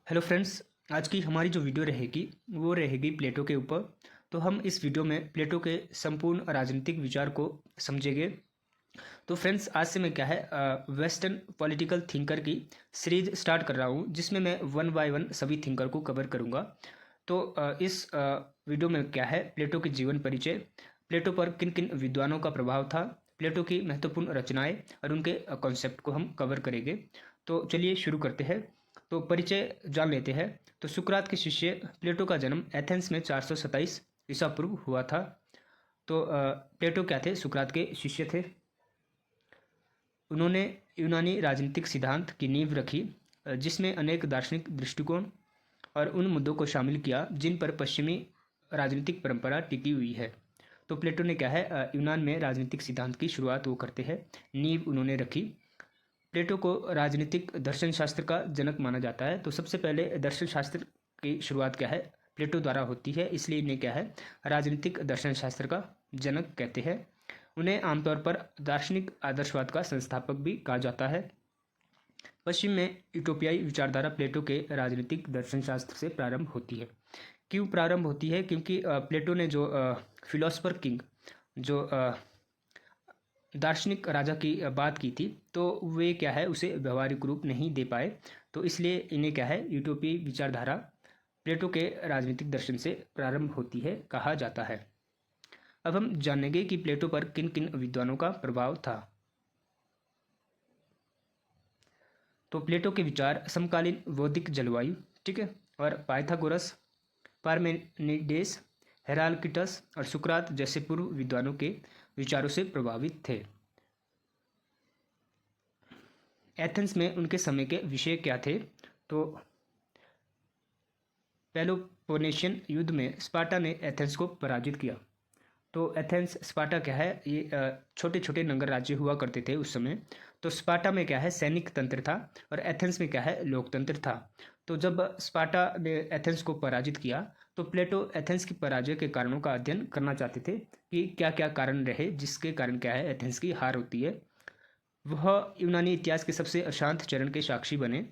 Hello friends, आज की हमारी जो वीडियो रहेगी वो रहेगी प्लेटो के ऊपर। तो हम इस वीडियो में प्लेटो के संपूर्ण राजनीतिक विचार को समझेंगे। तो फ्रेंड्स, आज से मैं क्या है वेस्टर्न पॉलिटिकल थिंकर की सीरीज स्टार्ट कर रहा हूँ, जिसमें मैं वन बाय वन सभी थिंकर को कवर करूँगा। तो इस वीडियो में क्या है प्लेटो के जीवन परिचय, प्लेटो पर किन किन विद्वानों का प्रभाव था, प्लेटो की महत्वपूर्ण रचनाएं और उनके कॉन्सेप्ट को हम कवर करेंगे। तो चलिए शुरू करते हैं। तो परिचय जान लेते हैं। तो सुकरात के शिष्य प्लेटो का जन्म एथेंस में 427 ईसा पूर्व हुआ था। तो प्लेटो क्या थे? सुकरात के शिष्य थे। उन्होंने यूनानी राजनीतिक सिद्धांत की नींव रखी, जिसमें अनेक दार्शनिक दृष्टिकोण और उन मुद्दों को शामिल किया जिन पर पश्चिमी राजनीतिक परंपरा टिकी हुई है। तो प्लेटो ने क्या है यूनान में राजनीतिक सिद्धांत की शुरुआत वो करते हैं, नींव उन्होंने रखी। प्लेटो को राजनीतिक दर्शन शास्त्र का जनक माना जाता है। तो सबसे पहले दर्शन शास्त्र की शुरुआत क्या है प्लेटो द्वारा होती है, इसलिए इन्हें क्या है राजनीतिक दर्शन शास्त्र का जनक कहते हैं। उन्हें आमतौर पर दार्शनिक आदर्शवाद का संस्थापक भी कहा जाता है। पश्चिम में यूटोपियाई विचारधारा प्लेटो के राजनीतिक दर्शन शास्त्र से प्रारंभ होती है। क्यों प्रारंभ होती है? क्योंकि प्लेटो ने जो फिलोसफर किंग, जो दार्शनिक राजा की बात की थी, तो वे क्या है उसे व्यवहारिक रूप नहीं दे पाए। तो इसलिए इन्हें क्या है यूटोपीय विचारधारा प्लेटो के राजनीतिक दर्शन से प्रारंभ होती है कहा जाता है। अब हम जानेंगे कि प्लेटो पर किन किन विद्वानों का प्रभाव था। तो प्लेटो के विचार समकालीन बौद्धिक जलवायु, ठीक है, और पाइथागोरस, पार्मेनिडेस, हेराल्किटस और सुकरात जैसे पूर्व विद्वानों के विचारों से प्रभावित थे। एथेंस में उनके समय के विषय क्या थे? तो पेलोपोनेशियन युद्ध में स्पार्टा ने एथेंस को पराजित किया। तो एथेंस, स्पार्टा क्या है, ये छोटे छोटे नगर राज्य हुआ करते थे उस समय। तो स्पार्टा में क्या है सैनिक तंत्र था और एथेंस में क्या है लोकतंत्र था। तो जब स्पार्टा ने एथेंस को पराजित किया, तो प्लेटो एथेंस की पराजय के कारणों का अध्ययन करना चाहते थे कि क्या क्या कारण रहे जिसके कारण क्या है एथेंस की हार होती है। वह यूनानी इतिहास के सबसे अशांत चरण के साक्षी बने।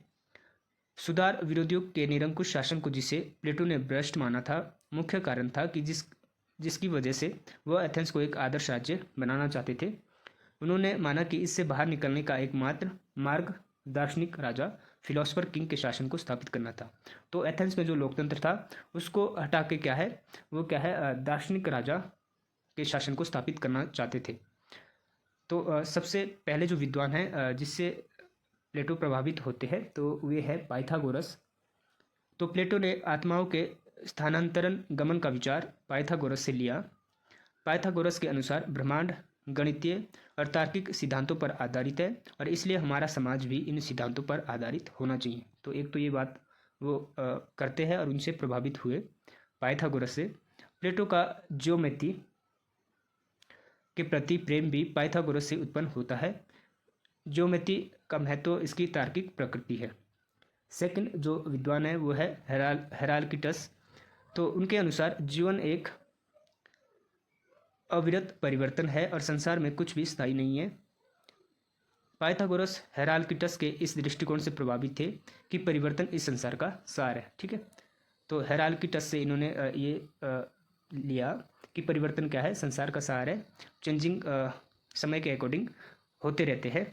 सुधार विरोधियों के निरंकुश शासन को, जिसे प्लेटो ने भ्रष्ट माना था, मुख्य कारण था कि जिसकी वजह से वह एथेंस को एक आदर्श राज्य बनाना चाहते थे। उन्होंने माना कि इससे बाहर निकलने का एकमात्र मार्ग दार्शनिक राजा, फिलोसफर किंग के शासन को स्थापित करना था। तो एथेंस में जो लोकतंत्र था उसको हटा के क्या है वो क्या है दार्शनिक राजा के शासन को स्थापित करना चाहते थे। तो सबसे पहले जो विद्वान हैं जिससे प्लेटो प्रभावित होते हैं तो वे है पाइथागोरस। तो प्लेटो ने आत्माओं के स्थानांतरण गमन का विचार पाइथागोरस से लिया। पाइथागोरस के अनुसार ब्रह्मांड गणितीय और तार्किक सिद्धांतों पर आधारित है और इसलिए हमारा समाज भी इन सिद्धांतों पर आधारित होना चाहिए। तो एक तो ये बात वो करते हैं और उनसे प्रभावित हुए पाइथागोरस से। प्लेटो का ज्योमेट्री के प्रति प्रेम भी पाइथागोरस से उत्पन्न होता है। ज्योमेट्री का महत्व इसकी तार्किक प्रकृति है। सेकंड जो विद्वान है वो है हेराल्किटस। तो उनके अनुसार जीवन एक अविरत परिवर्तन है और संसार में कुछ भी स्थायी नहीं है। पाइथागोरस हेराल्किटस के इस दृष्टिकोण से प्रभावित थे कि परिवर्तन इस संसार का सार है, ठीक है। तो हेराल्किटस से इन्होंने ये लिया कि परिवर्तन क्या है, संसार का सार है, चेंजिंग समय के अकॉर्डिंग होते रहते हैं।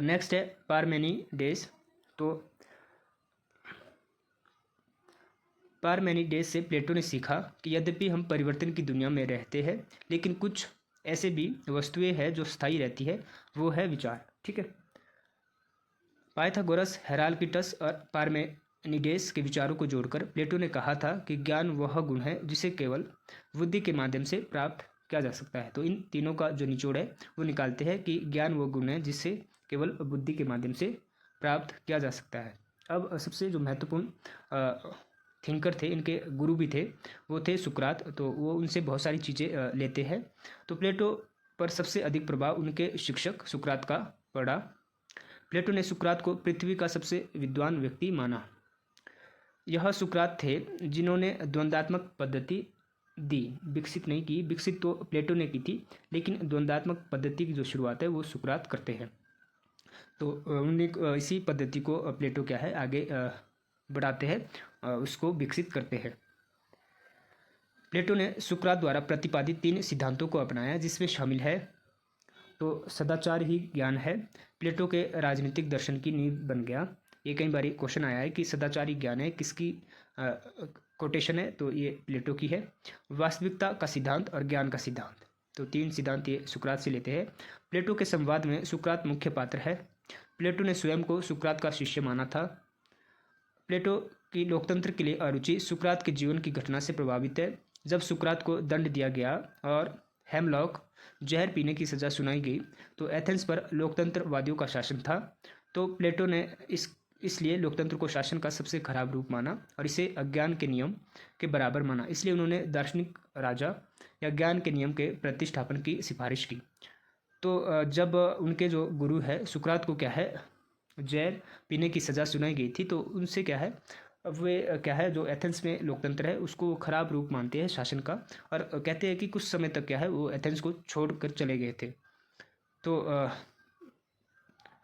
नेक्स्ट है पार्मेनिडेस। तो पार्मेनिडेस से प्लेटो ने सीखा कि यद्यपि हम परिवर्तन की दुनिया में रहते हैं, लेकिन कुछ ऐसे भी वस्तुएं हैं जो स्थायी रहती है, वो है विचार, ठीक है। पाइथागोरस, हेराल्किटस और पार्मेनिडेस के विचारों को जोड़कर प्लेटो ने कहा था कि ज्ञान वह गुण है जिसे केवल बुद्धि के माध्यम से प्राप्त किया जा सकता है। तो इन तीनों का जो निचोड़ है वो निकालते हैं कि ज्ञान वह गुण है जिससे केवल बुद्धि के माध्यम से प्राप्त किया जा सकता है। अब सबसे जो महत्वपूर्ण थिंकर थे, इनके गुरु भी थे, वो थे सुकरात। तो वो उनसे बहुत सारी चीज़ें लेते हैं। तो प्लेटो पर सबसे अधिक प्रभाव उनके शिक्षक सुकरात का पड़ा। प्लेटो ने सुकरात को पृथ्वी का सबसे विद्वान व्यक्ति माना। यह सुकरात थे जिन्होंने द्वंद्वात्मक पद्धति दी, विकसित नहीं की। विकसित तो प्लेटो ने की थी, लेकिन द्वंद्वात्मक पद्धति की जो शुरुआत है वो सुकरात करते हैं। तो उन्हें इसी पद्धति को प्लेटो क्या है आगे बढ़ाते हैं, उसको विकसित करते हैं। प्लेटो ने सुकरात द्वारा प्रतिपादित 3 सिद्धांतों को अपनाया, जिसमें शामिल है तो सदाचार ही ज्ञान है, प्लेटो के राजनीतिक दर्शन की नींव बन गया। ये कई बार क्वेश्चन आया है कि सदाचार ही ज्ञान है किसकी कोटेशन है, तो ये प्लेटो की है। वास्तविकता का सिद्धांत और ज्ञान का सिद्धांत, तो 3 सिद्धांत ये सुकरात से लेते हैं। प्लेटो के संवाद में सुकरात मुख्य पात्र है। प्लेटो ने स्वयं को सुकरात का शिष्य माना था। प्लेटो की लोकतंत्र के लिए अरुचि सुकरात के जीवन की घटना से प्रभावित है। जब सुकरात को दंड दिया गया और हेमलॉक जहर पीने की सज़ा सुनाई गई तो एथेंस पर लोकतंत्रवादियों का शासन था। तो प्लेटो ने इसलिए लोकतंत्र को शासन का सबसे खराब रूप माना और इसे अज्ञान के नियम के बराबर माना। इसलिए उन्होंने दार्शनिक राजा या ज्ञान के नियम के प्रतिष्ठापन की सिफारिश की। तो जब उनके जो गुरु है सुकरात को क्या है जहर पीने की सज़ा सुनाई गई थी, तो उनसे क्या है वे क्या है जो एथेंस में लोकतंत्र है उसको खराब रूप मानते हैं शासन का, और कहते हैं कि कुछ समय तक क्या है वो एथेंस को छोड़कर चले गए थे। तो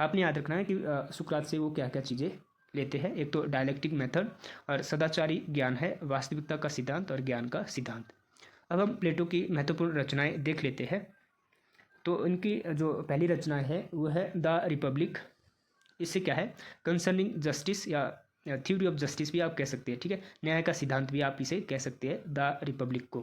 आपने याद रखना है कि सुकरात से वो क्या क्या चीज़ें लेते हैं। एक तो डायलेक्टिक मेथड और सदाचारी ज्ञान है, वास्तविकता का सिद्धांत और ज्ञान का सिद्धांत। अब हम प्लेटो की महत्वपूर्ण रचनाएं देख लेते हैं। तो इनकी जो पहली रचना है वो है द रिपब्लिक। इससे क्या है कंसर्निंग जस्टिस या थ्योरी ऑफ जस्टिस भी आप कह सकते हैं, ठीक है, न्याय का सिद्धांत भी आप इसे कह सकते हैं द रिपब्लिक को।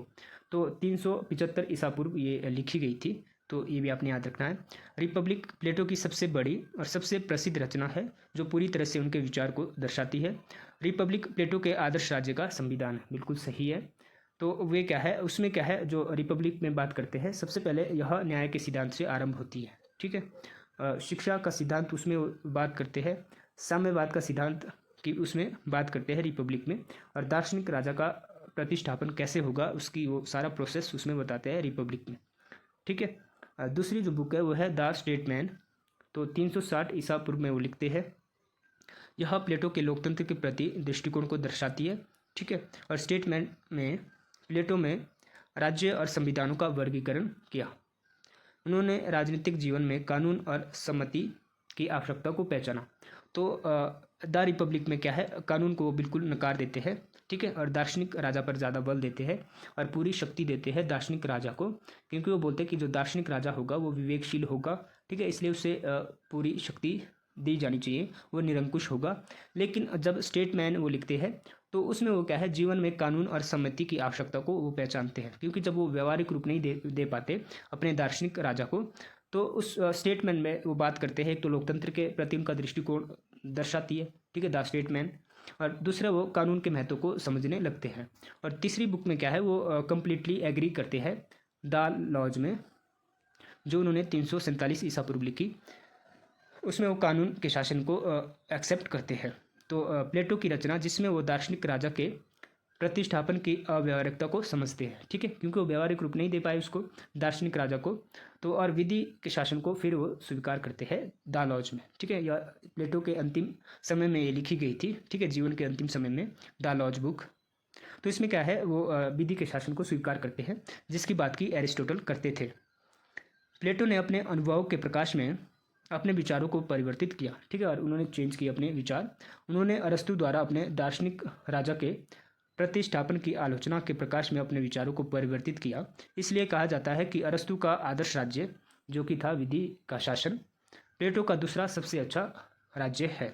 तो 375 ईसा पूर्व ये लिखी गई थी, तो ये भी आपने याद रखना है। रिपब्लिक प्लेटो की सबसे बड़ी और सबसे प्रसिद्ध रचना है जो पूरी तरह से उनके विचार को दर्शाती है। रिपब्लिक प्लेटो के आदर्श राज्य का संविधान है, बिल्कुल सही है। तो वे क्या है उसमें क्या है जो रिपब्लिक में बात करते हैं, सबसे पहले यह न्याय के सिद्धांत से आरंभ होती है, ठीक है। शिक्षा का सिद्धांत उसमें बात करते हैं, साम्यवाद का सिद्धांत की उसमें बात करते हैं रिपब्लिक में, और दार्शनिक राजा का प्रतिष्ठापन कैसे होगा उसकी वो सारा प्रोसेस उसमें बताते हैं रिपब्लिक में, ठीक है। दूसरी जो बुक है वो है द स्टेटमैन। तो 360 ईसा पूर्व में वो लिखते हैं। यह प्लेटो के लोकतंत्र के प्रति दृष्टिकोण को दर्शाती है, ठीक है। और स्टेटमैन में प्लेटो में राज्य और संविधानों का वर्गीकरण किया। उन्होंने राजनीतिक जीवन में कानून और सम्मति की आवश्यकता को पहचाना। तो द रिपब्लिक में क्या है कानून को वो बिल्कुल नकार देते हैं, ठीक है, और दार्शनिक राजा पर ज़्यादा बल देते हैं और पूरी शक्ति देते हैं दार्शनिक राजा को, क्योंकि वो बोलते हैं कि जो दार्शनिक राजा होगा वो विवेकशील होगा, ठीक है, इसलिए उसे पूरी शक्ति दी जानी चाहिए, वो निरंकुश होगा। लेकिन जब स्टेटमैन वो लिखते हैं तो उसमें वो क्या है जीवन में कानून और सम्मति की आवश्यकता को वो पहचानते हैं, क्योंकि जब वो व्यवहारिक रूप नहीं दे पाते अपने दार्शनिक राजा को, तो उस स्टेटमैन में वो बात करते हैं। एक तो लोकतंत्र के प्रति उनका दृष्टिकोण दर्शाती है, ठीक है, द स्टेटमैन, और दूसरा वो कानून के महत्व को समझने लगते हैं। और तीसरी बुक में क्या है वो कम्प्लीटली एग्री करते हैं द लॉज में, जो उन्होंने 347 ईसा पूर्व लिखी, उसमें वो कानून के शासन को एक्सेप्ट करते हैं। तो प्लेटो की रचना जिसमें वो दार्शनिक राजा के प्रतिष्ठापन की अव्यवहारिकता को समझते हैं, ठीक है, क्योंकि वो व्यवहारिक रूप नहीं दे पाए उसको दार्शनिक राजा को, तो और विधि के शासन को फिर वो स्वीकार करते हैं द लॉज में, ठीक है। यह प्लेटो के अंतिम समय में ये लिखी गई थी, ठीक है, जीवन के अंतिम समय में द लॉज बुक। तो इसमें क्या है वो विधि के शासन को स्वीकार करते हैं, जिसकी बात की एरिस्टोटल करते थे। प्लेटो ने अपने अनुभव के प्रकाश में अपने विचारों को परिवर्तित किया, ठीक है, और उन्होंने चेंज किए अपने विचार। उन्होंने अरस्तु द्वारा अपने दार्शनिक राजा के प्रतिष्ठापन की आलोचना के प्रकाश में अपने विचारों को परिवर्तित किया। इसलिए कहा जाता है कि अरस्तु का आदर्श राज्य जो कि था विधि का शासन, प्लेटो का दूसरा सबसे अच्छा राज्य है।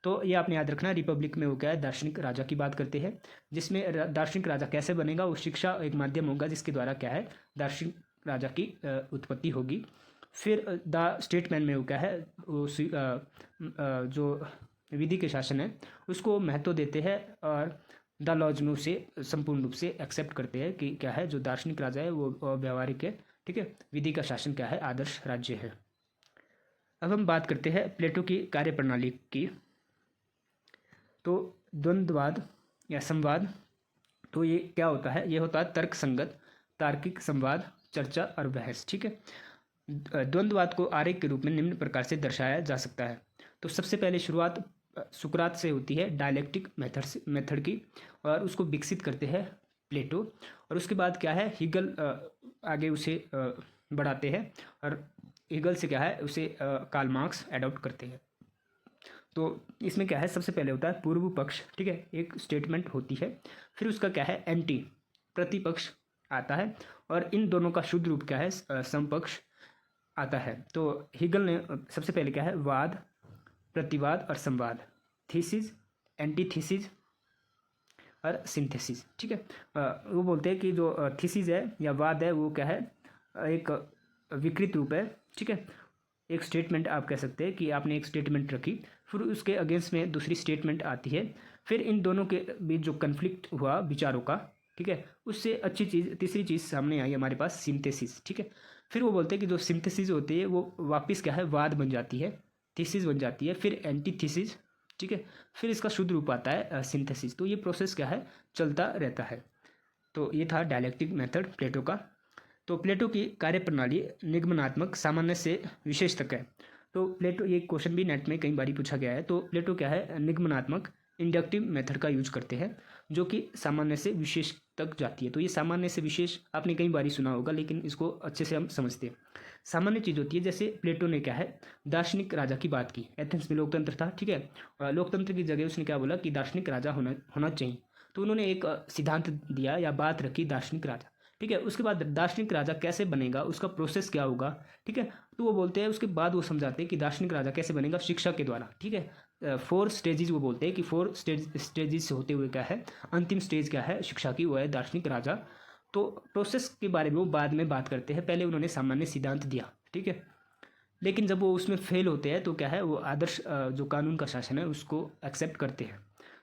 तो ये आपने याद रखना, रिपब्लिक में वो क्या है दार्शनिक राजा की बात करते हैं, जिसमें दार्शनिक राजा कैसे बनेगा, वो शिक्षा एक माध्यम होगा जिसके द्वारा क्या है दार्शनिक राजा की उत्पत्ति होगी। फिर द स्टेटमैन में वो क्या है वो जो विधि के शासन है उसको महत्व देते हैं, और द लॉज में उसे संपूर्ण रूप से एक्सेप्ट करते हैं कि क्या है जो दार्शनिक राजा है वो व्यवहारिक है, ठीक है, विधि का शासन क्या है आदर्श राज्य है। अब हम बात करते हैं प्लेटो की कार्यप्रणाली की। तो द्वंद्ववाद या संवाद, तो ये क्या होता है, ये होता है तर्क संगत तार्किक संवाद, चर्चा और बहस, ठीक है। द्वंद्ववाद को आरेख के रूप में निम्न प्रकार से दर्शाया जा सकता है। तो सबसे पहले शुरुआत सुकरात से होती है डायलेक्टिक मेथड की, और उसको विकसित करते हैं प्लेटो, और उसके बाद क्या है हीगल आगे उसे बढ़ाते हैं, और हीगल से क्या है उसे कार्ल मार्क्स एडॉप्ट करते हैं। तो इसमें क्या है, सबसे पहले होता है पूर्व पक्ष, ठीक है, एक स्टेटमेंट होती है, फिर उसका क्या है एंटी प्रतिपक्ष आता है, और इन दोनों का शुद्ध रूप क्या है समपक्ष आता है। तो हीगल ने सबसे पहले क्या है वाद, प्रतिवाद और संवाद, थीसिस, एंटीथीसिस और सिंथेसिस, ठीक है। वो बोलते हैं कि जो थीसिस है या वाद है वो क्या है एक विकृत रूप है, ठीक है। एक स्टेटमेंट आप कह सकते हैं कि आपने एक स्टेटमेंट रखी, फिर उसके अगेंस्ट में दूसरी स्टेटमेंट आती है, फिर इन दोनों के बीच जो कन्फ्लिक्ट हुआ विचारों का, ठीक है, उससे अच्छी चीज़ तीसरी चीज़ सामने आई हमारे पास सिंथेसिस, ठीक है। फिर वो बोलते हैं कि जो सिंथेसिस होती है वो वापस क्या है वाद बन जाती है, थीसिस बन जाती है, फिर एंटीथीसिस, ठीक है, फिर इसका शुद्ध रूप आता है सिंथेसिस। तो ये प्रोसेस क्या है चलता रहता है। तो ये था डायलेक्टिक मेथड प्लेटो का। तो प्लेटो की कार्यप्रणाली निगमनात्मक सामान्य से विशेष तक है। तो प्लेटो, ये क्वेश्चन भी नेट में कई बार पूछा गया है। तो प्लेटो क्या है निगमनात्मक इंडक्टिव मेथड का यूज करते हैं, जो कि सामान्य से विशेष तक जाती है। तो ये सामान्य से विशेष आपने कई बार सुना होगा, लेकिन इसको अच्छे से हम समझते हैं। सामान्य चीज़ होती है, जैसे प्लेटो ने क्या है दार्शनिक राजा की बात की, एथेंस में लोकतंत्र था, ठीक है, लोकतंत्र की जगह उसने क्या बोला कि दार्शनिक राजा होना चाहिए। तो उन्होंने एक सिद्धांत दिया या बात रखी दार्शनिक राजा, ठीक है। उसके बाद दार्शनिक राजा कैसे बनेगा, उसका प्रोसेस क्या होगा, ठीक है। तो वो बोलते हैं, उसके बाद वो समझाते हैं कि दार्शनिक राजा कैसे बनेगा शिक्षा के द्वारा, ठीक है। 4 स्टेजेस वो बोलते हैं कि 4 स्टेजेस से होते हुए क्या है अंतिम स्टेज क्या है शिक्षा की, वो है दार्शनिक राजा। तो प्रोसेस के बारे में वो बाद में बात करते हैं, पहले उन्होंने सामान्य सिद्धांत दिया, ठीक है। लेकिन जब वो उसमें फेल होते हैं तो क्या है वो आदर्श जो कानून का शासन है उसको एक्सेप्ट करते हैं।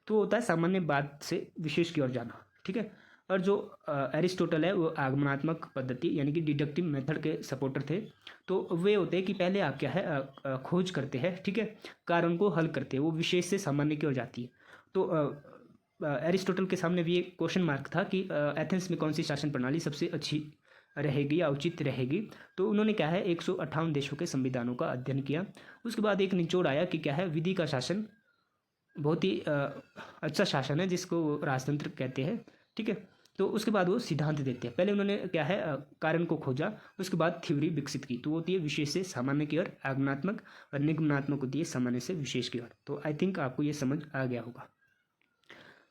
तो होता है सामान्य बात से विशेष की ओर जाना, ठीक है। और जो एरिस्टोटल है वो आगमनात्मक पद्धति यानी कि डिडक्टिव मेथड के सपोर्टर थे। तो वे होते हैं कि पहले आप क्या है खोज करते हैं, ठीक है, कारण को हल करते हैं, वो विशेष से सामान्य की ओर जाती है। तो एरिस्टोटल के सामने भी एक क्वेश्चन मार्क था कि एथेंस में कौन सी शासन प्रणाली सबसे अच्छी रहेगी या उचित रहेगी। तो उन्होंने क्या है 158 देशों के संविधानों का अध्ययन किया। उसके बाद एक निचोड़ आया कि क्या है विधि का शासन बहुत ही अच्छा शासन है, जिसको वो राजतंत्र कहते हैं, ठीक है। तो उसके बाद वो सिद्धांत देते हैं। पहले उन्होंने क्या है कारण को खोजा, उसके बाद थ्योरी विकसित की। तो वो होती है विशेष से सामान्य की ओर आगमनात्मक, और निगमनात्मक होती है सामान्य से विशेष की ओर। तो आई थिंक आपको ये समझ आ गया होगा।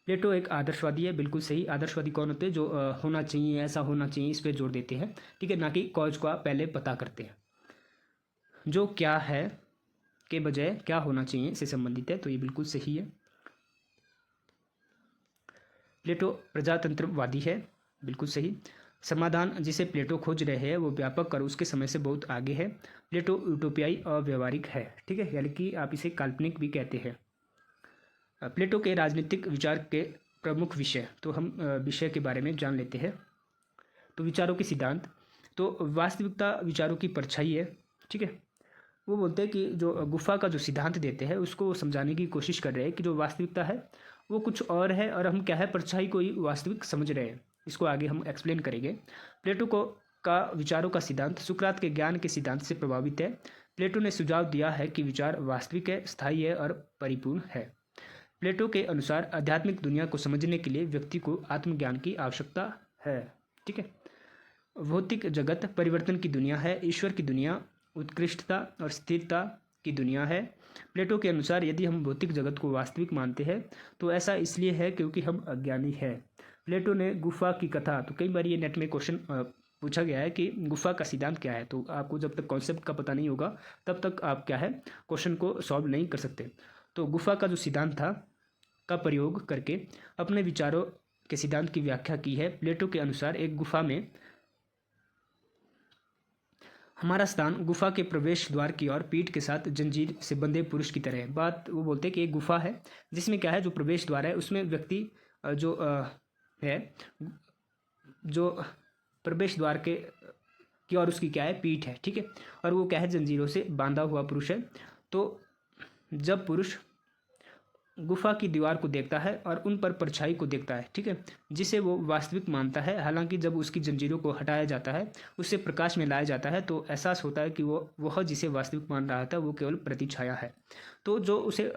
प्लेटो एक आदर्शवादी है, बिल्कुल सही। आदर्शवादी कौन होते हैं, जो होना चाहिए, ऐसा होना चाहिए, इस पर जोर देते हैं, ठीक है, ना कि कॉज को पहले पता करते हैं। जो क्या है के बजाय क्या होना चाहिए से संबंधित है, तो ये बिल्कुल सही है। प्लेटो प्रजातंत्रवादी है, बिल्कुल सही। समाधान जिसे प्लेटो खोज रहे हैं वो व्यापक और उसके समय से बहुत आगे है। प्लेटो यूटोपियाई अव्यवहारिक है, ठीक है, यानी कि आप इसे काल्पनिक भी कहते हैं। प्लेटो के राजनीतिक विचार के प्रमुख विषय, तो हम विषय के बारे में जान लेते हैं। तो विचारों के सिद्धांत, तो वास्तविकता विचारों की परछाई है, ठीक है। वो बोलते हैं कि जो गुफा का जो सिद्धांत देते हैं उसको वो समझाने की कोशिश कर रहे हैं कि जो वास्तविकता है वो कुछ और है, और हम क्या है परछाई को ही वास्तविक समझ रहे हैं। इसको आगे हम एक्सप्लेन करेंगे। प्लेटो को का विचारों का सिद्धांत सुकरात के ज्ञान के सिद्धांत से प्रभावित है। प्लेटो ने सुझाव दिया है कि विचार वास्तविक है, स्थायी है और परिपूर्ण है। प्लेटो के अनुसार आध्यात्मिक दुनिया को समझने के लिए व्यक्ति को आत्मज्ञान की आवश्यकता है, ठीक है। भौतिक जगत परिवर्तन की दुनिया है, ईश्वर की दुनिया उत्कृष्टता और स्थिरता की दुनिया है। प्लेटो के अनुसार यदि हम भौतिक जगत को वास्तविक मानते हैं तो ऐसा इसलिए है क्योंकि हम अज्ञानी हैं। प्लेटो ने गुफा की कथा, तो कई बार ये नेट में क्वेश्चन पूछा गया है कि गुफा का सिद्धांत क्या है। तो आपको जब तक कॉन्सेप्ट का पता नहीं होगा तब तक आप क्या है क्वेश्चन को सॉल्व नहीं कर सकते। तो गुफा का जो सिद्धांत था का प्रयोग करके अपने विचारों के सिद्धांत की व्याख्या की है। प्लेटो के अनुसार एक गुफा में हमारा स्थान गुफा के प्रवेश द्वार की ओर पीठ के साथ जंजीर से बंधे पुरुष की तरह है। बात वो बोलते हैं कि एक गुफा है जिसमें क्या है जो प्रवेश द्वार है उसमें व्यक्ति जो है जो प्रवेश द्वार के की ओर उसकी क्या है पीठ है, ठीक है, और वो क्या है जंजीरों से बांधा हुआ पुरुष है। तो जब पुरुष गुफा की दीवार को देखता है और उन पर परछाई को देखता है, ठीक है, जिसे वो वास्तविक मानता है। हालांकि जब उसकी जंजीरों को हटाया जाता है, उससे प्रकाश में लाया जाता है, तो एहसास होता है कि वह जिसे वास्तविक मान रहा था वो केवल प्रतिछाया है। तो जो उसे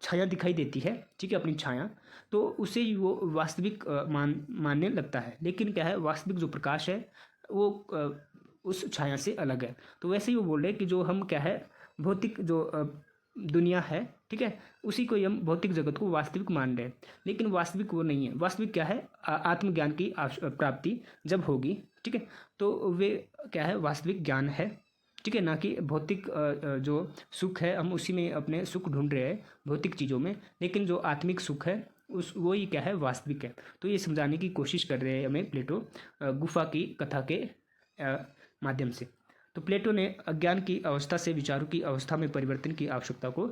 छाया दिखाई देती है, ठीक है, अपनी छाया, तो उसे ही वो वास्तविक मानने लगता है। लेकिन क्या है वास्तविक जो प्रकाश है वो उस छाया से अलग है। तो वैसे ही वो बोल रहे हैं कि जो हम क्या है भौतिक जो दुनिया है, ठीक है, उसी को ही हम भौतिक जगत को वास्तविक मान रहे हैं, लेकिन वास्तविक वो नहीं है। वास्तविक क्या है, आत्मज्ञान की प्राप्ति जब होगी, ठीक है, तो वे क्या है वास्तविक ज्ञान है, ठीक है, ना कि भौतिक जो सुख है हम उसी में अपने सुख ढूंढ रहे हैं भौतिक चीज़ों में, लेकिन जो आत्मिक सुख है उस वो ही क्या है वास्तविक है। तो ये समझाने की कोशिश कर रहे हैं हमें प्लेटो गुफा की कथा के माध्यम से। तो प्लेटो ने अज्ञान की अवस्था से विचारों की अवस्था में परिवर्तन की आवश्यकता को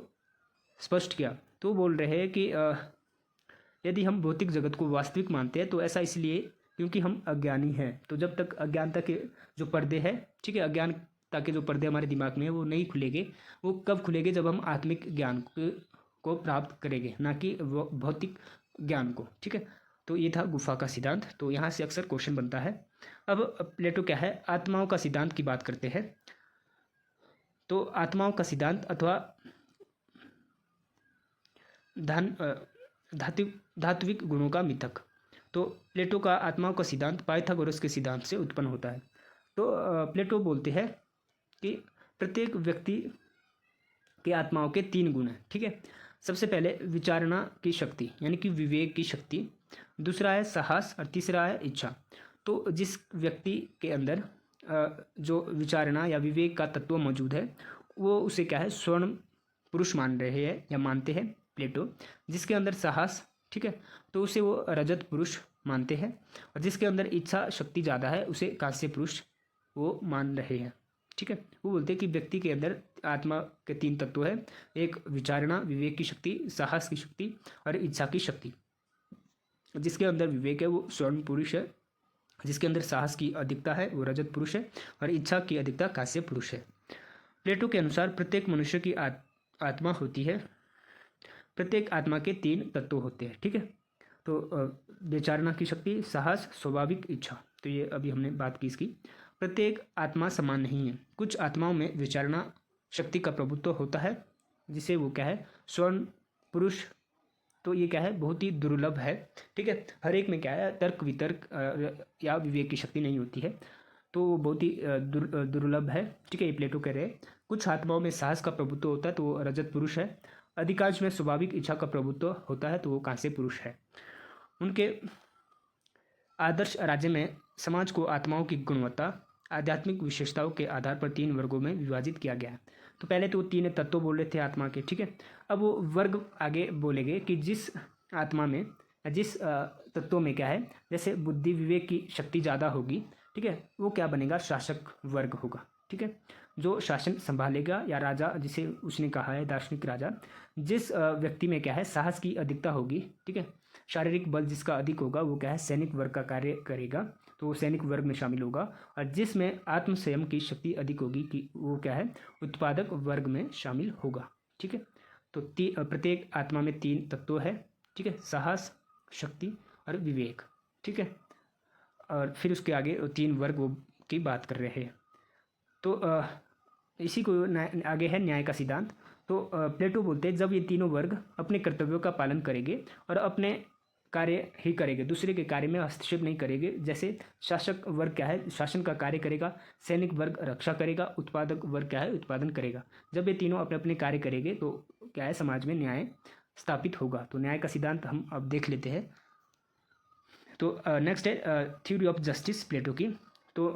स्पष्ट किया। तो बोल रहे हैं कि यदि हम भौतिक जगत को वास्तविक मानते हैं तो ऐसा इसलिए क्योंकि हम अज्ञानी हैं। तो जब तक अज्ञानता के जो पर्दे हैं, ठीक है, अज्ञानता के जो पर्दे हमारे दिमाग में है वो नहीं खुलेंगे। वो कब खुलेंगे, जब हम आत्मिक ज्ञान को प्राप्त करेंगे, ना कि भौतिक ज्ञान को, ठीक है। तो ये था गुफा का सिद्धांत। तो यहाँ से अक्सर क्वेश्चन बनता है। अब प्लेटो क्या है आत्माओं का सिद्धांत की बात करते हैं। तो आत्माओं का सिद्धांत अथवा धात्विक गुणों का मिथक। तो प्लेटो का आत्माओं का सिद्धांत पाइथागोरस के सिद्धांत से उत्पन्न होता है। तो प्लेटो बोलते हैं कि प्रत्येक व्यक्ति के आत्माओं के 3 गुण हैं, ठीक है। सबसे पहले विचारणा की शक्ति यानी कि विवेक की शक्ति, दूसरा है साहस और तीसरा है इच्छा। तो जिस व्यक्ति के अंदर जो विचारणा या विवेक का तत्व मौजूद है वो उसे क्या है स्वर्ण पुरुष मान रहे हैं या मानते हैं प्लेटो। जिसके अंदर साहस, ठीक है, तो उसे वो रजत पुरुष मानते हैं। और जिसके अंदर इच्छा शक्ति ज़्यादा है उसे कांस्य पुरुष वो मान रहे हैं, ठीक है। वो बोलते हैं कि व्यक्ति के अंदर आत्मा के 3 तत्व है, एक विचारणा, विवेक की शक्ति, साहस की शक्ति और इच्छा की शक्ति। जिसके अंदर विवेक है वो स्वर्ण पुरुष है, जिसके अंदर साहस की अधिकता है वो रजत पुरुष है और इच्छा की अधिकता कांस्य पुरुष है। प्लेटो के अनुसार प्रत्येक मनुष्य की आत्मा होती है, प्रत्येक आत्मा के 3 तत्व होते हैं, ठीक है। तो विचारणा की शक्ति, साहस, स्वाभाविक इच्छा। तो ये अभी हमने बात की इसकी। प्रत्येक आत्मा समान नहीं है। कुछ आत्माओं में विचारणा शक्ति का प्रभुत्व होता है जिसे वो क्या है स्वर्ण पुरुष। तो ये क्या है बहुत ही दुर्लभ है, ठीक है। हर एक में क्या है तर्क वितर्क या विवेक की शक्ति नहीं होती है, तो वो बहुत ही दुर्लभ है, ठीक है। ये प्लेटो कह रहे हैं। कुछ आत्माओं में साहस का प्रभुत्व होता है तो वो रजत पुरुष है। अधिकांश में स्वाभाविक इच्छा का प्रभुत्व होता है तो वो कांस्य पुरुष है। उनके आदर्श राज्य में समाज को आत्माओं की गुणवत्ता आध्यात्मिक विशेषताओं के आधार पर 3 वर्गों में विभाजित किया गया है। तो पहले तो 3 तत्व बोल रहे थे आत्मा के, ठीक है। अब वो वर्ग आगे बोलेंगे कि जिस आत्मा में जिस तत्व में क्या है जैसे बुद्धि विवेक की शक्ति ज़्यादा होगी, ठीक है, वो क्या बनेगा शासक वर्ग होगा, ठीक है, जो शासन संभालेगा या राजा जिसे उसने कहा है दार्शनिक राजा। जिस व्यक्ति में क्या है साहस की अधिकता होगी, ठीक है, शारीरिक बल जिसका अधिक होगा वो क्या है सैनिक वर्ग का कार्य करेगा तो वो सैनिक वर्ग में शामिल होगा। और जिसमें आत्म संयम की शक्ति अधिक होगी कि वो क्या है उत्पादक वर्ग में शामिल होगा, ठीक है। तो प्रत्येक आत्मा में 3 तत्व है, ठीक है, साहस, शक्ति और विवेक, ठीक है। और फिर उसके आगे 3 वर्ग वो की बात कर रहे हैं। तो इसी को आगे है न्याय का सिद्धांत। तो प्लेटो बोलते हैं जब ये तीनों वर्ग अपने कर्तव्यों का पालन करेंगे और अपने कार्य ही करेंगे, दूसरे के कार्य में हस्तक्षेप नहीं करेंगे। जैसे शासक वर्ग क्या है शासन का कार्य करेगा, सैनिक वर्ग रक्षा करेगा, उत्पादक वर्ग क्या है उत्पादन करेगा। जब ये तीनों अपने अपने कार्य करेंगे तो क्या है समाज में न्याय स्थापित होगा। तो न्याय का सिद्धांत हम अब देख लेते हैं। तो नेक्स्ट है थ्योरी ऑफ जस्टिस प्लेटो की। तो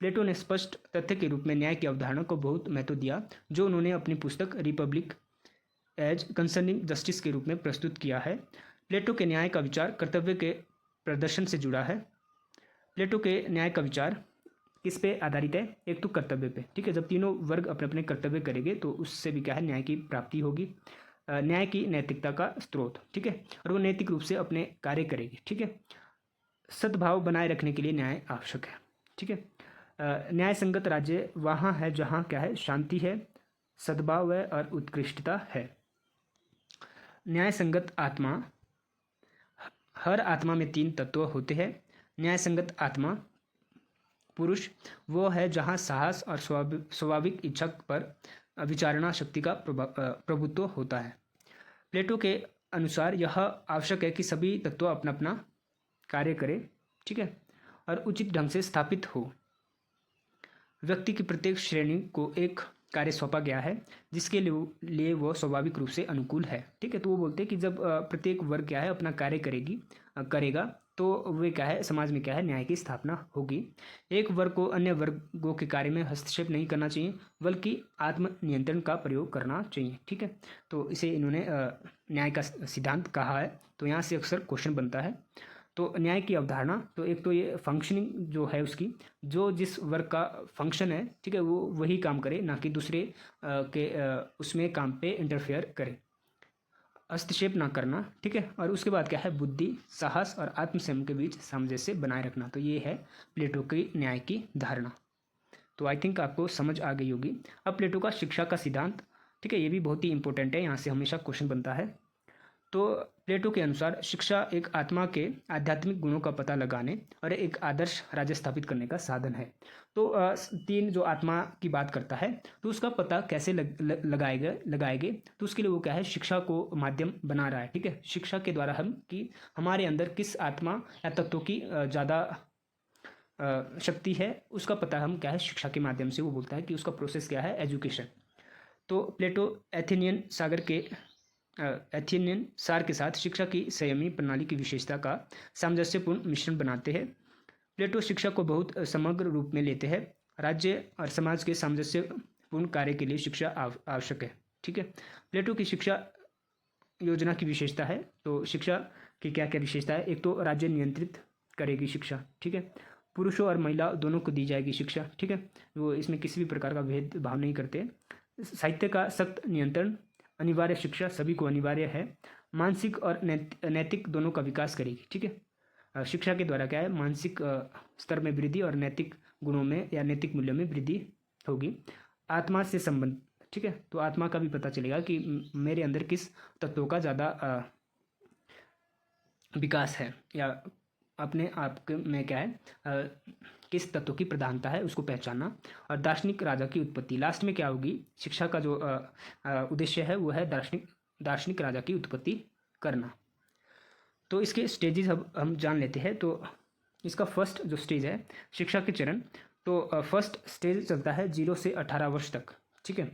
प्लेटो ने स्पष्ट तथ्य के रूप में न्याय की अवधारणा को बहुत महत्व दिया, जो उन्होंने अपनी पुस्तक रिपब्लिक एज कंसर्निंग जस्टिस के रूप में प्रस्तुत किया है। प्लेटो के न्याय का विचार कर्तव्य के प्रदर्शन से जुड़ा है। प्लेटो के न्याय का विचार किस पे आधारित है, एक तो कर्तव्य पे, ठीक है। जब तीनों वर्ग अपने अपने कर्तव्य करेंगे तो उससे भी क्या है न्याय की प्राप्ति होगी। न्याय की नैतिकता का स्रोत, ठीक है, और वो नैतिक रूप से अपने कार्य करेगी, ठीक है। सद्भाव बनाए रखने के लिए न्याय आवश्यक है, ठीक है। न्याय संगत राज्य वहाँ है जहाँ क्या है शांति है, सद्भाव है और उत्कृष्टता है। न्याय संगत आत्मा, हर आत्मा में 3 तत्व होते हैं। न्याय संगत आत्मा पुरुष वो है जहाँ साहस और स्वाभाविक इच्छा पर विचारणा शक्ति का प्रभुत्व होता है। प्लेटो के अनुसार यह आवश्यक है कि सभी तत्व अपना अपना कार्य करें, ठीक है, और उचित ढंग से स्थापित हो। व्यक्ति की प्रत्येक श्रेणी को एक कार्य सौंपा गया है जिसके लिए वो स्वाभाविक रूप से अनुकूल है। ठीक है, तो वो बोलते हैं कि जब प्रत्येक वर्ग क्या है अपना कार्य करेगा तो वे क्या है समाज में क्या है न्याय की स्थापना होगी। एक वर्ग को अन्य वर्गों के कार्य में हस्तक्षेप नहीं करना चाहिए बल्कि आत्मनियंत्रण का प्रयोग करना चाहिए। ठीक है, तो इसे इन्होंने न्याय का सिद्धांत कहा है। तो यहाँ से अक्सर क्वेश्चन बनता है। तो न्याय की अवधारणा, तो एक तो ये फंक्शनिंग जो है उसकी, जो जिस वर्ग का फंक्शन है, ठीक है, वो वही काम करे, ना कि दूसरे के उसमें काम पे इंटरफेयर करे, हस्तक्षेप ना करना। ठीक है, और उसके बाद क्या है बुद्धि, साहस और आत्मसंयम के बीच सामंजस्य बनाए रखना। तो ये है प्लेटो की न्याय की धारणा। तो आई थिंक आपको समझ आ गई होगी। अब प्लेटो का शिक्षा का सिद्धांत, ठीक है, ये भी बहुत ही इंपॉर्टेंट है, यहाँ से हमेशा क्वेश्चन बनता है। तो प्लेटो के अनुसार शिक्षा एक आत्मा के आध्यात्मिक गुणों का पता लगाने और एक आदर्श राज्य स्थापित करने का साधन है। तो तीन जो आत्मा की बात करता है, तो उसका पता कैसे लगाएंगे, तो उसके लिए वो क्या है शिक्षा को माध्यम बना रहा है। ठीक है, शिक्षा के द्वारा हम कि हमारे अंदर किस आत्मा या तत्वों की ज़्यादा शक्ति है, उसका पता हम क्या है शिक्षा के माध्यम से, वो बोलता है कि उसका प्रोसेस क्या है एजुकेशन। तो प्लेटो एथेनियन सार के साथ शिक्षा की संयमी प्रणाली की विशेषता का सामंजस्यपूर्ण मिश्रण बनाते हैं। प्लेटो शिक्षा को बहुत समग्र रूप में लेते हैं। राज्य और समाज के सामंजस्यपूर्ण कार्य के लिए शिक्षा आवश्यक है। ठीक है, प्लेटो की शिक्षा योजना की विशेषता है। तो शिक्षा की क्या क्या विशेषता है, एक तो राज्य नियंत्रित करेगी शिक्षा। ठीक है, पुरुषों और महिला दोनों को दी जाएगी शिक्षा। ठीक है, वो इसमें किसी भी प्रकार का भेदभाव नहीं करते। साहित्य का सख्त नियंत्रण, अनिवार्य शिक्षा सभी को अनिवार्य है। मानसिक और नैतिक दोनों का विकास करेगी। ठीक है, शिक्षा के द्वारा क्या है मानसिक स्तर में वृद्धि और नैतिक गुणों में या नैतिक मूल्यों में वृद्धि होगी। आत्मा से संबंध, ठीक है, तो आत्मा का भी पता चलेगा कि मेरे अंदर किस तत्वों का ज़्यादा विकास है या अपने आप में क्या है किस तत्व की प्रधानता है, उसको पहचानना। और दार्शनिक राजा की उत्पत्ति, लास्ट में क्या होगी, शिक्षा का जो उद्देश्य है वो है दार्शनिक राजा की उत्पत्ति करना। तो इसके स्टेजेस अब हम जान लेते हैं। तो इसका फर्स्ट जो स्टेज है शिक्षा के चरण, तो फर्स्ट स्टेज चलता है 0 से 18 वर्ष तक। ठीक है,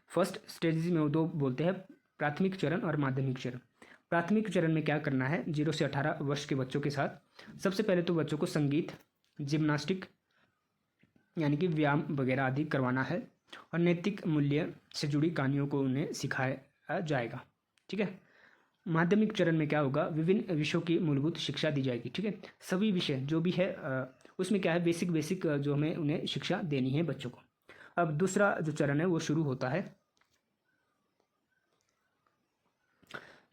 फर्स्ट स्टेज में वो दो बोलते हैं, प्राथमिक चरण और माध्यमिक चरण। प्राथमिक चरण में क्या करना है 0 से 18 वर्ष के बच्चों के साथ, सबसे पहले तो बच्चों को संगीत, जिम्नास्टिक यानी कि व्यायाम वगैरह आदि करवाना है और नैतिक मूल्य से जुड़ी कहानियों को उन्हें सिखाया जाएगा। ठीक है, माध्यमिक चरण में क्या होगा, विभिन्न विषयों की मूलभूत शिक्षा दी जाएगी। ठीक है, सभी विषय जो भी है उसमें क्या है बेसिक जो हमें उन्हें शिक्षा देनी है बच्चों को। अब दूसरा जो चरण है वो शुरू होता है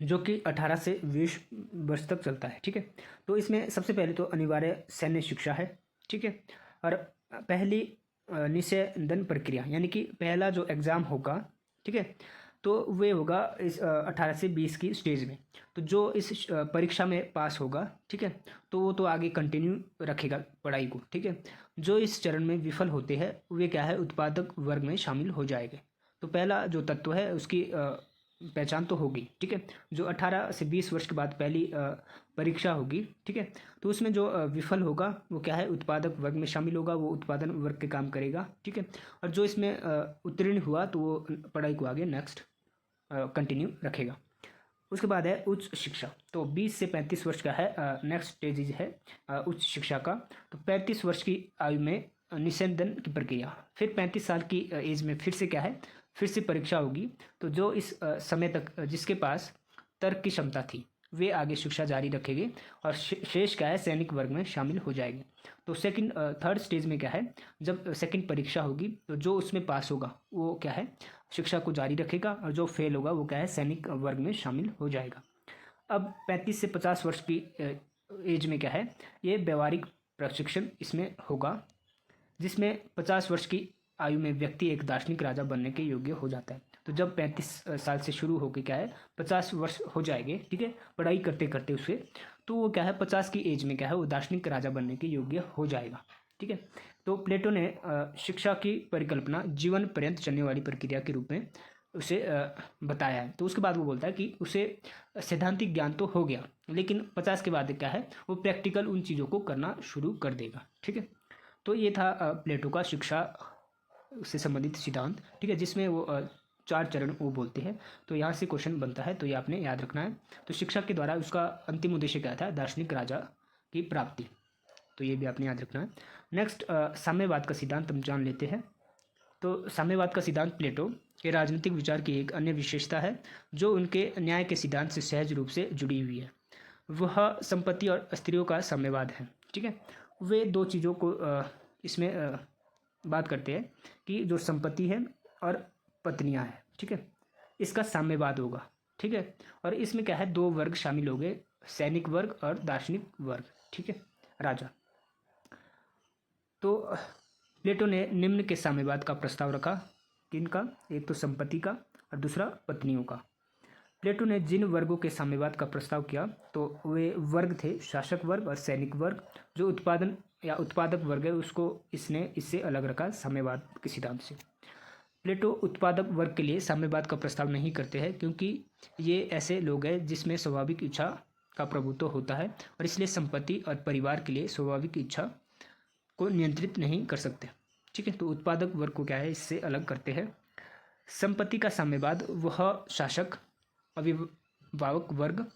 जो कि 18 से 20 वर्ष तक चलता है। ठीक है, तो इसमें सबसे पहले तो अनिवार्य सैन्य शिक्षा है। ठीक है, और पहली निषेधन प्रक्रिया यानी कि पहला जो एग्ज़ाम होगा, ठीक है, तो वे होगा इस 18 से 20 की स्टेज में। तो जो इस परीक्षा में पास होगा, ठीक है, तो वो तो आगे कंटिन्यू रखेगा पढ़ाई को। ठीक है, जो इस चरण में विफल होते हैं वे क्या है उत्पादक वर्ग में शामिल हो जाएंगे। तो पहला जो तत्व है उसकी पहचान तो होगी। ठीक है, जो 18 से 20 वर्ष के बाद पहली परीक्षा होगी, ठीक है, तो उसमें जो विफल होगा वो क्या है उत्पादक वर्ग में शामिल होगा, वो उत्पादन वर्ग के काम करेगा। ठीक है, और जो इसमें उत्तीर्ण हुआ तो वो पढ़ाई को आगे नेक्स्ट कंटिन्यू रखेगा। उसके बाद है उच्च शिक्षा, तो 20 से 35 वर्ष का है नेक्स्ट स्टेज है उच्च शिक्षा का। तो 35 वर्ष की आयु में निषेधन की प्रक्रिया, फिर 35 साल की एज में फिर से क्या है फिर से परीक्षा होगी। तो जो इस समय तक जिसके पास तर्क की क्षमता थी वे आगे शिक्षा जारी रखेंगे और शेष क्या है सैनिक वर्ग में शामिल हो जाएंगे। तो थर्ड स्टेज में क्या है जब सेकंड परीक्षा होगी तो जो उसमें पास होगा वो क्या है शिक्षा को जारी रखेगा और जो फेल होगा वो क्या है सैनिक वर्ग में शामिल हो जाएगा। अब 35 से 50 वर्ष की एज में क्या है ये व्यवहारिक प्रशिक्षण इसमें होगा, जिसमें 50 वर्ष की आयु में व्यक्ति एक दार्शनिक राजा बनने के योग्य हो जाता है। तो जब 35 साल से शुरू होकर क्या है 50 वर्ष हो जाएंगे, ठीक है, पढ़ाई करते करते उससे, तो वो क्या है 50 की एज में क्या है वो दार्शनिक राजा बनने के योग्य हो जाएगा। ठीक है, तो प्लेटो ने शिक्षा की परिकल्पना जीवन पर्यंत चलने वाली प्रक्रिया के रूप में उसे बताया है। तो उसके बाद वो बोलता है कि उसे सैद्धांतिक ज्ञान तो हो गया लेकिन 50 के बाद क्या है वो प्रैक्टिकल उन चीज़ों को करना शुरू कर देगा। ठीक है, तो ये था प्लेटो का शिक्षा से संबंधित सिद्धांत, ठीक है, जिसमें वो 4 चरण वो बोलते हैं। तो यहाँ से क्वेश्चन बनता है, तो ये आपने याद रखना है। तो शिक्षा के द्वारा उसका अंतिम उद्देश्य क्या था? दार्शनिक राजा की प्राप्ति। तो ये भी आपने याद रखना है। नेक्स्ट साम्यवाद का सिद्धांत हम जान लेते हैं। तो साम्यवाद का सिद्धांत प्लेटो के राजनीतिक विचार की एक अन्य विशेषता है जो उनके न्याय के सिद्धांत से सहज रूप से जुड़ी हुई है। वह संपत्ति और स्त्रियों का साम्यवाद है, ठीक है। वे दो चीज़ों को इसमें बात करते हैं कि जो संपत्ति है और पत्नियां हैं, ठीक है, इसका साम्यवाद होगा, ठीक है। और इसमें क्या है, 2 वर्ग शामिल हो गए, सैनिक वर्ग और दार्शनिक वर्ग, ठीक है, राजा। तो प्लेटो ने निम्न के साम्यवाद का प्रस्ताव रखा, किनका? एक तो संपत्ति का और दूसरा पत्नियों का। प्लेटो ने जिन वर्गों के साम्यवाद का प्रस्ताव किया तो वे वर्ग थे शासक वर्ग और सैनिक वर्ग। जो उत्पादन या उत्पादक वर्ग है उसको इसने इससे अलग रखा साम्यवाद के सिद्धांत से। प्लेटो उत्पादक वर्ग के लिए साम्यवाद का प्रस्ताव नहीं करते हैं क्योंकि ये ऐसे लोग हैं जिसमें स्वाभाविक इच्छा का प्रभुत्व होता है और इसलिए संपत्ति और परिवार के लिए स्वाभाविक इच्छा को नियंत्रित नहीं कर सकते, ठीक है। तो उत्पादक वर्ग को क्या है, इससे अलग करते हैं। संपत्ति का साम्यवाद, वह शासक अभिभावक वर्ग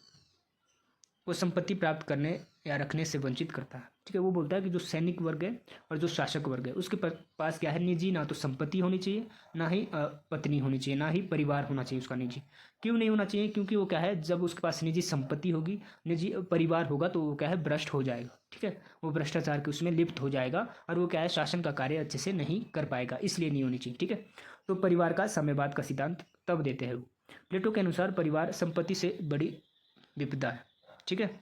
को संपत्ति प्राप्त करने या रखने से वंचित करता है, ठीक है। वो बोलता है कि जो सैनिक वर्ग है और जो शासक वर्ग है उसके पास क्या है, निजी ना तो संपत्ति होनी चाहिए, ना ही पत्नी होनी चाहिए, ना ही परिवार होना चाहिए उसका निजी। क्यों नहीं होना चाहिए? क्योंकि वो क्या है, जब उसके पास निजी संपत्ति होगी, निजी परिवार होगा तो वो क्या है, भ्रष्ट हो जाएगा, ठीक है। वो भ्रष्टाचार के उसमें लिप्त हो जाएगा और वो क्या है, शासन का कार्य अच्छे से नहीं कर पाएगा, इसलिए नहीं होनी चाहिए, ठीक है। तो परिवार का साम्यवाद का सिद्धांत तब देते हैं वो। प्लेटो के अनुसार परिवार संपत्ति से बड़ी विपदा है, ठीक है।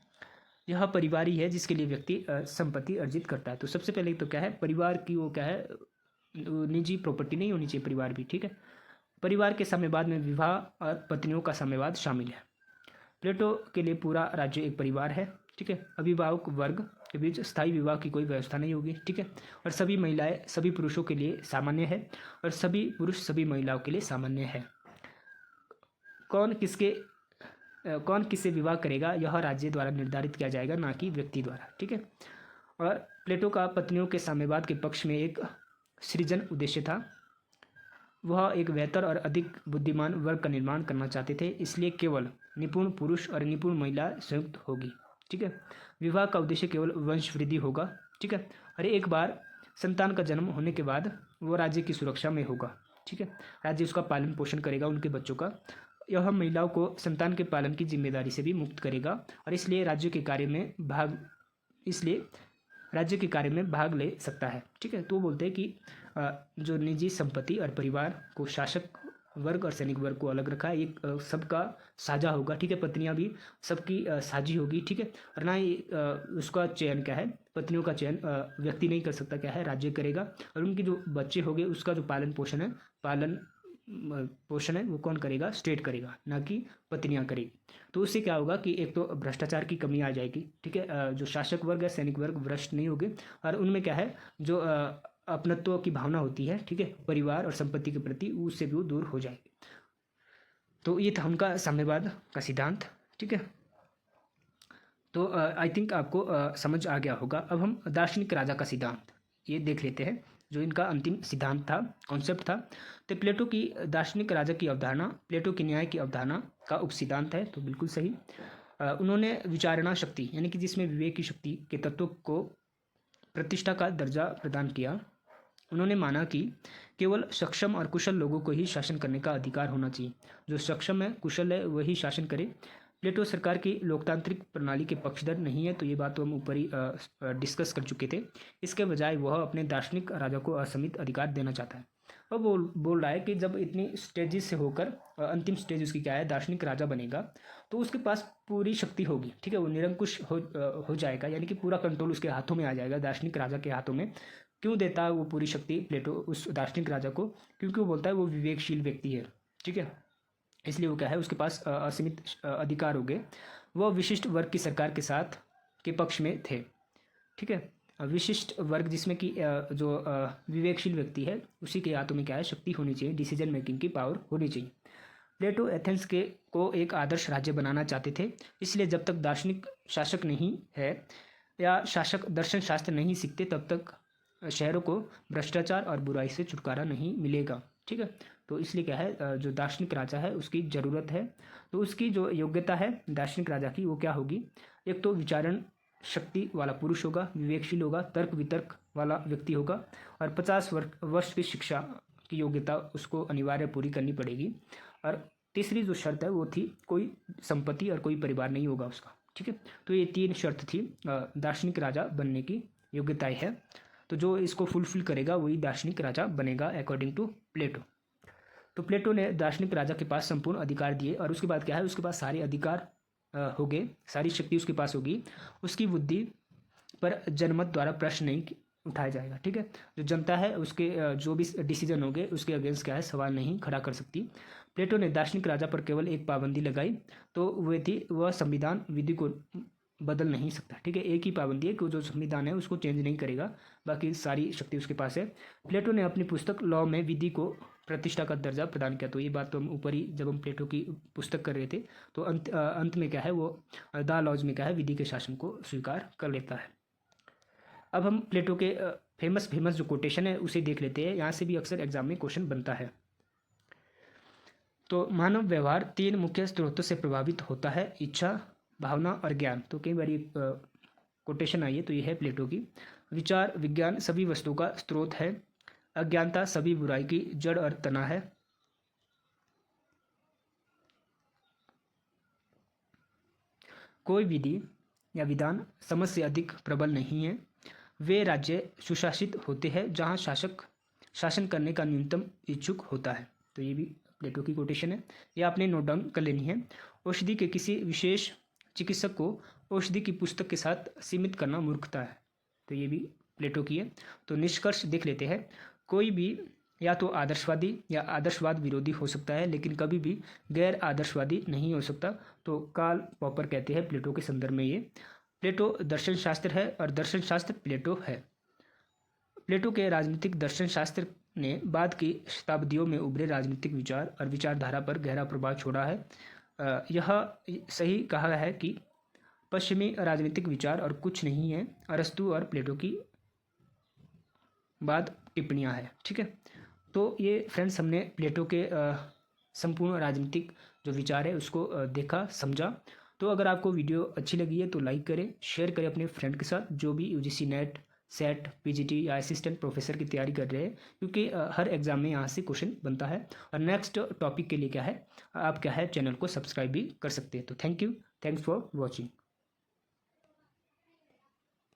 यह परिवार ही है जिसके लिए व्यक्ति संपत्ति अर्जित करता है। तो सबसे पहले तो क्या है, परिवार की वो क्या है, निजी प्रॉपर्टी नहीं होनी चाहिए परिवार भी, ठीक है। परिवार के साम्यवाद में विवाह और पत्नियों का साम्यवाद शामिल है। प्लेटो के लिए पूरा राज्य एक परिवार है, ठीक है। अभिभावक वर्ग के बीच स्थायी विवाह की कोई व्यवस्था नहीं होगी, ठीक है। और सभी महिलाएं सभी पुरुषों के लिए सामान्य है और सभी पुरुष सभी महिलाओं के लिए सामान्य है। कौन किससे विवाह करेगा यह राज्य द्वारा निर्धारित किया जाएगा, ना कि व्यक्ति द्वारा, ठीक है। और प्लेटो का पत्नियों के साम्यवाद के पक्ष में एक सृजन उद्देश्य था। वह एक बेहतर और अधिक बुद्धिमान वर्ग का निर्माण करना चाहते थे, इसलिए केवल निपुण पुरुष और निपुण महिला संयुक्त होगी, ठीक है। विवाह का उद्देश्य केवल वंश वृद्धि होगा, ठीक है। और एक बार संतान का जन्म होने के बाद वो राज्य की सुरक्षा में होगा, ठीक है। राज्य उसका पालन पोषण करेगा, उनके बच्चों का। यह महिलाओं को संतान के पालन की जिम्मेदारी से भी मुक्त करेगा और इसलिए राज्य के कार्य में भाग ले सकता है, ठीक है। तो बोलते हैं कि जो निजी संपत्ति और परिवार को शासक वर्ग और सैनिक वर्ग को अलग रखा है, एक सबका साझा होगा, ठीक है। पत्नियां भी सबकी साझी होगी, ठीक है। और ना ही उसका चयन क्या है, पत्नियों का चयन व्यक्ति नहीं कर सकता, क्या है, राज्य करेगा। और उनके जो बच्चे होंगे उसका जो पालन पोषण है वो कौन करेगा, स्टेट करेगा, ना कि पत्नियां करेगी। तो उससे क्या होगा कि एक तो भ्रष्टाचार की कमी आ जाएगी, ठीक है। जो शासक वर्ग है, सैनिक वर्ग भ्रष्ट नहीं होंगे और उनमें क्या है, जो अपनत्व की भावना होती है, ठीक है, परिवार और संपत्ति के प्रति, उससे भी वो दूर हो जाएगी। तो ये था उनका साम्यवाद का सिद्धांत, ठीक है। तो आई थिंक आपको समझ आ गया होगा। अब हम दार्शनिक राजा का सिद्धांत ये देख लेते हैं, जो इनका अंतिम सिद्धांत था, कॉन्सेप्ट था। तो प्लेटो की दार्शनिक राजा की अवधारणा प्लेटो की न्याय की अवधारणा का उपसिद्धांत है, तो बिल्कुल सही। उन्होंने विचारणा शक्ति यानी कि जिसमें विवेक की शक्ति के तत्व को प्रतिष्ठा का दर्जा प्रदान किया। उन्होंने माना कि केवल सक्षम और कुशल लोगों को ही शासन करने का अधिकार होना चाहिए। जो सक्षम है, कुशल है, वही शासन करे। प्लेटो सरकार की लोकतांत्रिक प्रणाली के पक्षधर नहीं है, तो ये बात तो हम ऊपर ही डिस्कस कर चुके थे। इसके बजाय वह अपने दार्शनिक राजा को असीमित अधिकार देना चाहता है। और बोल रहा है कि जब इतनी स्टेजेस से होकर अंतिम स्टेज उसकी क्या है, दार्शनिक राजा बनेगा, तो उसके पास पूरी शक्ति होगी, ठीक है। वो निरंकुश हो जाएगा, यानी कि पूरा कंट्रोल उसके हाथों में आ जाएगा, दार्शनिक राजा के हाथों में। क्यों देता है वो पूरी शक्ति प्लेटो उस दार्शनिक राजा को? क्योंकि वो बोलता है वो विवेकशील व्यक्ति है, ठीक है। इसलिए वो क्या है, उसके पास असीमित अधिकार हो गए। वह विशिष्ट वर्ग की सरकार के पक्ष में थे, ठीक है। विशिष्ट वर्ग जिसमें कि जो विवेकशील व्यक्ति है उसी के हाथों में क्या है, शक्ति होनी चाहिए, डिसीजन मेकिंग की पावर होनी चाहिए। प्लेटो एथेंस को एक आदर्श राज्य बनाना चाहते थे, इसलिए जब तक दार्शनिक शासक नहीं है या शासक दर्शन शास्त्र नहीं सीखते तब तक शहरों को भ्रष्टाचार और बुराई से छुटकारा नहीं मिलेगा। ठीक है, तो इसलिए क्या है, जो दार्शनिक राजा है उसकी ज़रूरत है। तो उसकी जो योग्यता है दार्शनिक राजा की वो क्या होगी, एक तो विचारण शक्ति वाला पुरुष होगा, विवेकशील होगा, तर्क वितर्क वाला व्यक्ति होगा, और 50 वर्ष की शिक्षा की योग्यता उसको अनिवार्य पूरी करनी पड़ेगी। और तीसरी जो शर्त है वो थी, कोई संपत्ति और कोई परिवार नहीं होगा उसका। ठीक है, तो ये 3 शर्त थी दार्शनिक राजा बनने की योग्यताएं है। तो जो इसको फुलफिल करेगा वही दार्शनिक राजा बनेगा अकॉर्डिंग टू प्लेटो। तो प्लेटो ने दार्शनिक राजा के पास संपूर्ण अधिकार दिए, और उसके बाद क्या है, उसके पास सारे अधिकार हो गए, सारी शक्ति उसके पास होगी। उसकी बुद्धि पर जनमत द्वारा प्रश्न नहीं उठाया जाएगा। ठीक है, जो जनता है उसके जो भी डिसीजन होंगे उसके अगेंस्ट क्या है, सवाल नहीं खड़ा कर सकती। प्लेटो ने दार्शनिक राजा पर केवल एक पाबंदी लगाई, तो वह संविधान विधि को बदल नहीं सकता। ठीक है, एक ही पाबंदी है कि जो संविधान है उसको चेंज नहीं करेगा, बाकी सारी शक्ति उसके पास है। प्लेटो ने अपनी पुस्तक लॉ में विधि को प्रतिष्ठा का दर्जा प्रदान किया। तो ये बात तो हम ऊपर ही जब हम प्लेटो की पुस्तक कर रहे थे, तो अंत में क्या है, वो द लॉज में क्या है, विधि के शासन को स्वीकार कर लेता है। अब हम प्लेटो के फेमस जो कोटेशन है उसे देख लेते हैं। यहाँ से भी अक्सर एग्जाम में क्वेश्चन बनता है। तो मानव व्यवहार 3 मुख्य स्रोतों से प्रभावित होता है, इच्छा, भावना और ज्ञान। तो कई बार ये कोटेशन आई है, तो ये है प्लेटो की। विचार विज्ञान सभी वस्तुओं का स्रोत है, अज्ञानता सभी बुराई की जड़ और तना है, कोई विधि या विधान समझ से अधिक प्रबल नहीं है, वे राज्य सुशासित होते हैं जहां शासक शासन करने का न्यूनतम इच्छुक होता है। तो ये भी प्लेटो की कोटेशन है, ये आपने नोट डाउन कर लेनी है। औषधि के किसी विशेष चिकित्सक को औषधि की पुस्तक के साथ सीमित करना मूर्खता है। तो ये भी प्लेटो की है। तो निष्कर्ष देख लेते हैं। कोई भी या तो आदर्शवादी या आदर्शवाद विरोधी हो सकता है, लेकिन कभी भी गैर आदर्शवादी नहीं हो सकता। तो कार्ल पॉपर कहते हैं प्लेटो के संदर्भ में, ये प्लेटो दर्शन शास्त्र है और दर्शन शास्त्र प्लेटो है। प्लेटो के राजनीतिक दर्शन शास्त्र ने बाद की शताब्दियों में उभरे राजनीतिक विचार और विचारधारा पर गहरा प्रभाव छोड़ा है। यह सही कहा है कि पश्चिमी राजनीतिक विचार और कुछ नहीं है, अरस्तु और प्लेटो की बाद टिप्पणियां हैं। ठीक है, तो ये फ्रेंड्स हमने प्लेटो के संपूर्ण राजनीतिक जो विचार है उसको देखा, समझा। तो अगर आपको वीडियो अच्छी लगी है तो लाइक करें, शेयर करें अपने फ्रेंड के साथ जो भी यूजीसी नेट, सेट, पीजीटी या असिस्टेंट प्रोफेसर की तैयारी कर रहे हैं, क्योंकि हर एग्जाम में यहाँ से क्वेश्चन बनता है। और नेक्स्ट टॉपिक के लिए क्या है, आप क्या है चैनल को सब्सक्राइब भी कर सकते हैं। तो थैंक्स फॉर वॉचिंग।